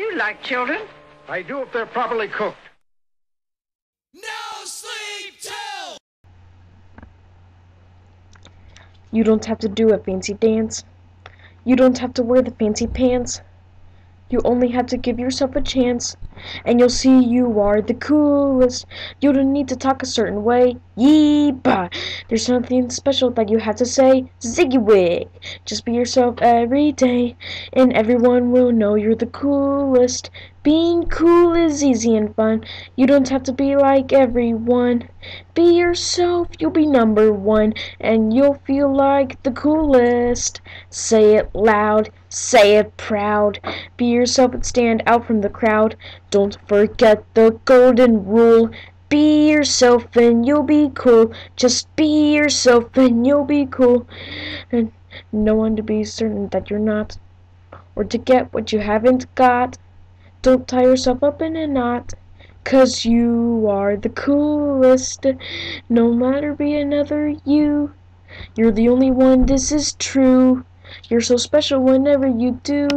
You like children? I do if they're properly cooked. No sleep till! You don't have to do a fancy dance. You don't have to wear the fancy pants. You only have to give yourself a chance, and you'll see you are the coolest. You don't need to talk a certain way. Yeepa! There's nothing special that you have to say. Ziggy-wig! Just be yourself every day, and everyone will know you're the coolest. Being cool is easy and fun. You don't have to be like everyone. Be yourself, you'll be number one, and you'll feel like the coolest. Say it loud, say it proud. Be yourself and stand out from the crowd. Don't forget the golden rule. Be yourself and you'll be cool. Just be yourself and you'll be cool. And no one to be certain that you're not, or to get what you haven't got. Don't tie yourself up in a knot, 'cause you are the coolest. No matter be another you. You're the only one, this is true. You're so special whenever you do.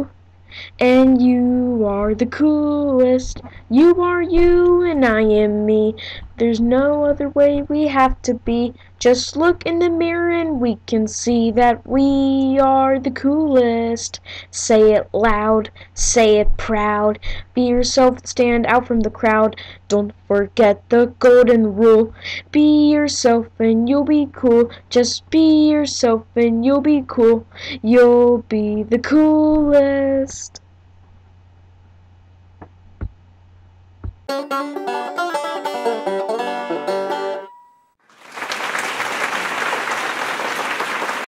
And you are the coolest. You are you and I am me. There's no other way we have to be. Just look in the mirror and we can see that we are the coolest. Say it loud, say it proud. Be yourself and stand out from the crowd. Don't forget the golden rule. Be yourself and you'll be cool. Just be yourself and you'll be cool. You'll be the coolest.